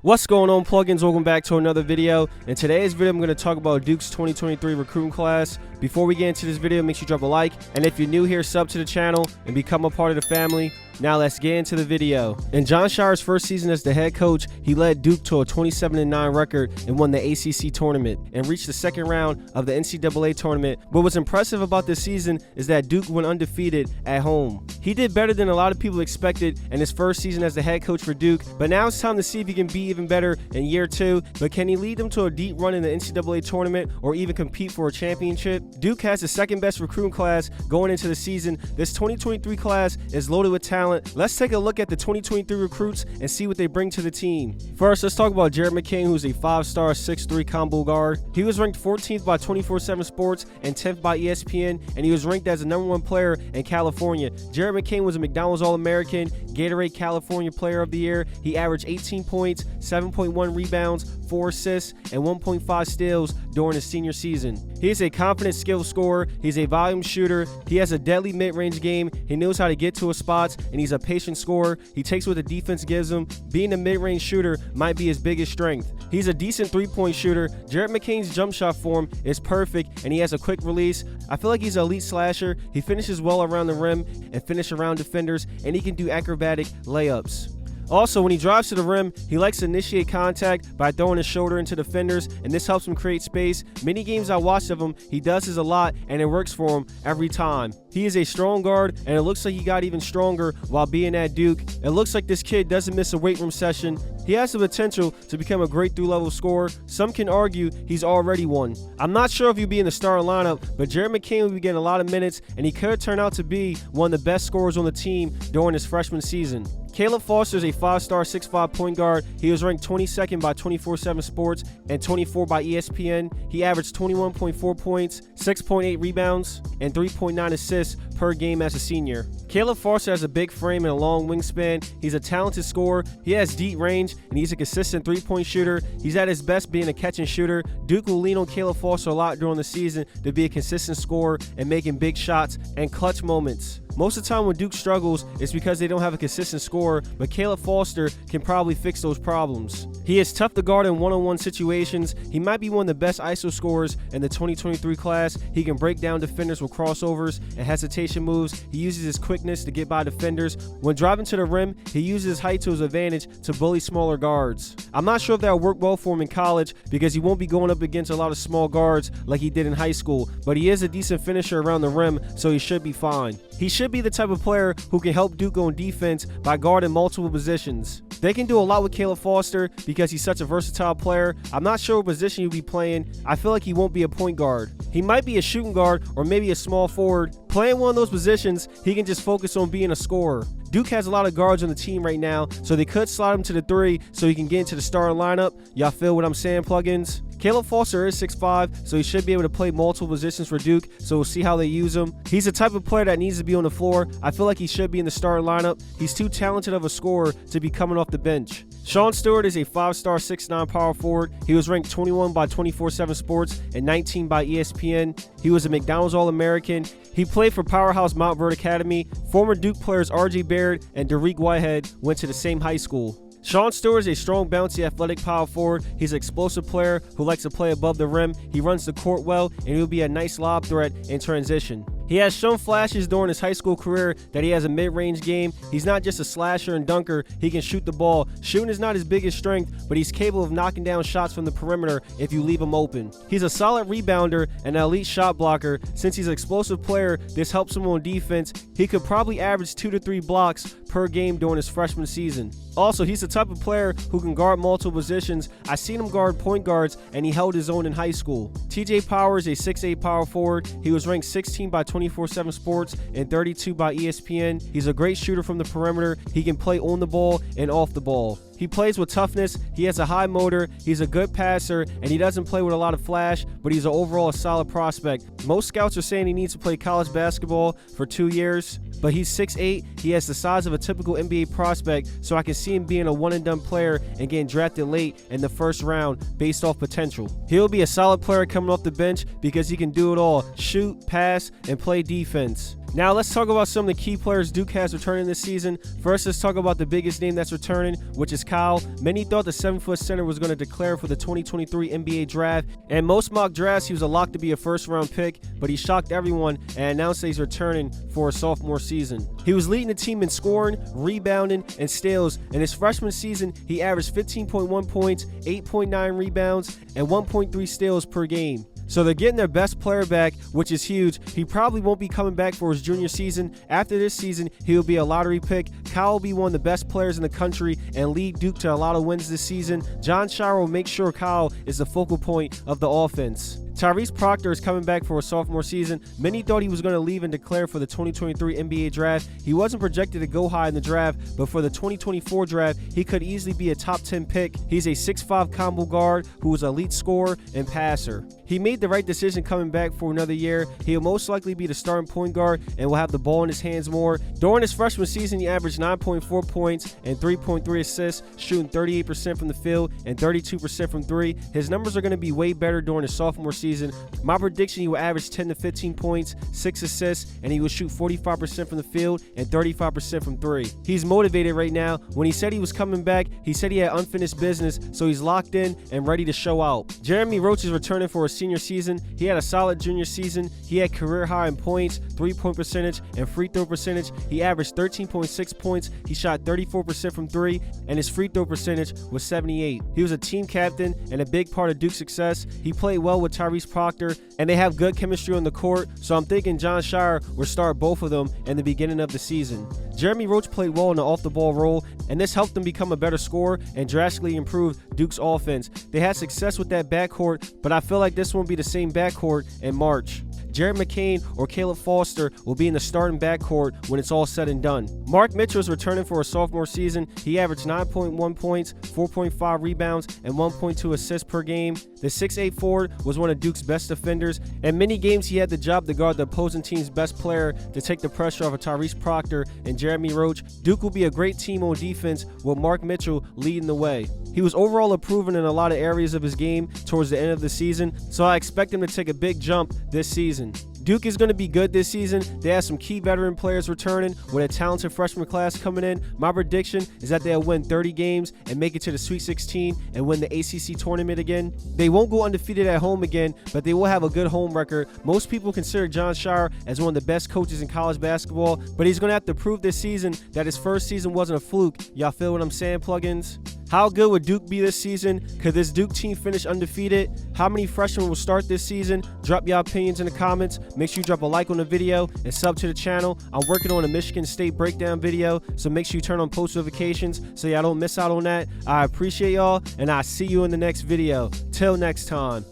What's going on, plugins? Welcome back to another video. In today's video, I'm going to talk about Duke's 2023 recruiting class. Before we get into this video, make sure you drop a like, and if you're new here, sub to the channel and become a part of the family. Now let's get into the video. In Jon Scheyer's first season as the head coach, he led Duke to a 27-9 record and won the ACC tournament and reached the second round of the NCAA tournament. But what's impressive about this season is that Duke went undefeated at home. He did better than a lot of people expected in his first season as the head coach for Duke, but now it's time to see if he can be even better in year two. But can he lead them to a deep run in the NCAA tournament or even compete for a championship? Duke has the second best recruiting class going into the season. This 2023 class is loaded with talent. Let's take a look at the 2023 recruits and see what they bring to the team. First, let's talk about Jared McCain, who's a 5-star 6'3" combo guard. He was ranked 14th by 24/7 Sports and 10th by ESPN, and he was ranked as the #1 player in California. Jared McCain was a McDonald's All-American, Gatorade California Player of the Year. He averaged 18 points, 7.1 rebounds, 4 assists, and 1.5 steals during his senior season. He is a confident skill scorer. He's a volume shooter. He has a deadly mid-range game. He knows how to get to his spots, and he's a patient scorer. He takes what the defense gives him. Being a mid-range shooter might be his biggest strength. He's a decent three-point shooter. Jared McCain's jump shot form is perfect, and he has a quick release. I feel like he's an elite slasher. He finishes well around the rim and finishes around defenders, and he can do acrobatic layups. Also, when he drives to the rim, he likes to initiate contact by throwing his shoulder into defenders, and this helps him create space. Many games I watched of him, he does this a lot, and it works for him every time. He is a strong guard, and it looks like he got even stronger while being at Duke. It looks like this kid doesn't miss a weight room session. He has the potential to become a great through-level scorer. Some can argue he's already one. I'm not sure if he'll be in the starting lineup, but Jared McCain will be getting a lot of minutes, and he could turn out to be one of the best scorers on the team during his freshman season. Caleb Foster is a 5-star 6'5" point guard. He was ranked 22nd by 24/7 Sports and 24 by ESPN. He averaged 21.4 points, 6.8 rebounds, and 3.9 assists per game as a senior. Caleb Foster has a big frame and a long wingspan. He's a talented scorer. He has deep range, and he's a consistent three-point shooter. He's at his best being a catch-and-shooter. Duke will lean on Caleb Foster a lot during the season to be a consistent scorer and making big shots and clutch moments. Most of the time when Duke struggles, it's because they don't have a consistent scorer, but Caleb Foster can probably fix those problems. He is tough to guard in one-on-one situations. He might be one of the best ISO scorers in the 2023 class. He can break down defenders with crossovers and hesitation moves. He uses his quickness to get by defenders. When driving to the rim, he uses his height to his advantage to bully smaller guards. I'm not sure if that will work well for him in college because he won't be going up against a lot of small guards like he did in high school, but he is a decent finisher around the rim, so he should be fine. He should be the type of player who can help Duke on defense by guarding multiple positions. They can do a lot with Caleb Foster because he's such a versatile player. I'm not sure what position he'll be playing. I feel like he won't be a point guard. He might be a shooting guard or maybe a small forward. Playing one of those positions, he can just focus on being a scorer. Duke has a lot of guards on the team right now, so they could slide him to the 3 so he can get into the starting lineup. Y'all feel what I'm saying, plugins? Caleb Foster is 6'5", so he should be able to play multiple positions for Duke, so we'll see how they use him. He's the type of player that needs to be on the floor. I feel like he should be in the starting lineup. He's too talented of a scorer to be coming off the bench. Sean Stewart is a 5-star 6'9" power forward. He was ranked 21 by 24/7 Sports and 19 by ESPN. He was a McDonald's All-American. He played for powerhouse Mount Verde Academy. Former Duke players R.J. Barrett and Derek Whitehead went to the same high school. Sean Stewart is a strong, bouncy, athletic power forward. He's an explosive player who likes to play above the rim. He runs the court well, and he'll be a nice lob threat in transition. He has shown flashes during his high school career that he has a mid-range game. He's not just a slasher and dunker. He can shoot the ball. Shooting is not his biggest strength, but he's capable of knocking down shots from the perimeter if you leave him open. He's a solid rebounder and an elite shot blocker. Since he's an explosive player, this helps him on defense. He could probably average 2 to 3 blocks per game during his freshman season. Also, he's the type of player who can guard multiple positions. I've seen him guard point guards, and he held his own in high school. TJ Powers is a 6'8" power forward. He was ranked 16 by 24/7 Sports and 32 by ESPN. He's a great shooter from the perimeter. He can play on the ball and off the ball. He plays with toughness. He has a high motor. He's a good passer, and he doesn't play with a lot of flash, but he's overall a solid prospect. Most scouts are saying he needs to play college basketball for 2 years, but he's 6'8". He has the size of a typical NBA prospect, so I can see him being a one-and-done player and getting drafted late in the first round based off potential. He'll be a solid player coming off the bench because he can do it all: shoot, pass, and play defense. Now let's talk about some of the key players Duke has returning this season. First, let's talk about the biggest name that's returning, which is Kyle. Many thought the 7-foot center was going to declare for the 2023 NBA draft, and most mock drafts he was a lock to be a first-round pick, but he shocked everyone and announced that he's returning for a sophomore season. He was leading the team in scoring, rebounding, and steals. In his freshman season, he averaged 15.1 points, 8.9 rebounds, and 1.3 steals per game. So they're getting their best player back, which is huge. He probably won't be coming back for his junior season. After this season, he will be a lottery pick. Kyle will be one of the best players in the country and lead Duke to a lot of wins this season. Jon Scheyer will make sure Kyle is the focal point of the offense. Tyrese Proctor is coming back for a sophomore season. Many thought he was going to leave and declare for the 2023 NBA draft. He wasn't projected to go high in the draft, but for the 2024 draft, he could easily be a top 10 pick. He's a 6'5" combo guard who is an elite scorer and passer. He made the right decision coming back for another year. He'll most likely be the starting point guard and will have the ball in his hands more. During his freshman season, he averaged 9.4 points and 3.3 assists, shooting 38% from the field and 32% from three. His numbers are going to be way better during his sophomore season. My prediction, he will average 10 to 15 points, 6 assists, and he will shoot 45% from the field and 35% from three. He's motivated right now. When he said he was coming back, he said he had unfinished business, so he's locked in and ready to show out. Jeremy Roach is returning for his senior season. He had a solid junior season. He had career high in points, 3-point percentage, and free throw percentage. He averaged 13.6 points. He shot 34% from three, and his free throw percentage was 78. He was a team captain and a big part of Duke's success. He played well with Tyrese Proctor, and they have good chemistry on the court, so I'm thinking Jon Scheyer will start both of them in the beginning of the season. Jeremy Roach played well in the off-the-ball role, and this helped them become a better scorer and drastically improve Duke's offense. They had success with that backcourt, but I feel like this won't be the same backcourt in March. McCain or Caleb Foster will be in the starting backcourt when it's all said and done. Mark Mitchell is returning for a sophomore season. He averaged 9.1 points, 4.5 rebounds, and 1.2 assists per game. The 6'8" forward was one of Duke's best defenders. In many games, he had the job to guard the opposing team's best player to take the pressure off of Tyrese Proctor and Jeremy Roach. Duke will be a great team on defense with Mark Mitchell leading the way. He was overall improving in a lot of areas of his game towards the end of the season, so I expect him to take a big jump this season. Duke is going to be good this season. They have some key veteran players returning with a talented freshman class coming in. My prediction is that they'll win 30 games and make it to the Sweet 16 and win the ACC tournament again. They won't go undefeated at home again, but they will have a good home record. Most people consider Jon Scheyer as one of the best coaches in college basketball, but he's going to have to prove this season that his first season wasn't a fluke. Y'all feel what I'm saying, plugins? How good would Duke be this season? Could this Duke team finish undefeated? How many freshmen will start this season? Drop your opinions in the comments. Make sure you drop a like on the video and sub to the channel. I'm working on a Michigan State breakdown video, so make sure you turn on post notifications so y'all don't miss out on that. I appreciate y'all, and I'll see you in the next video. Till next time.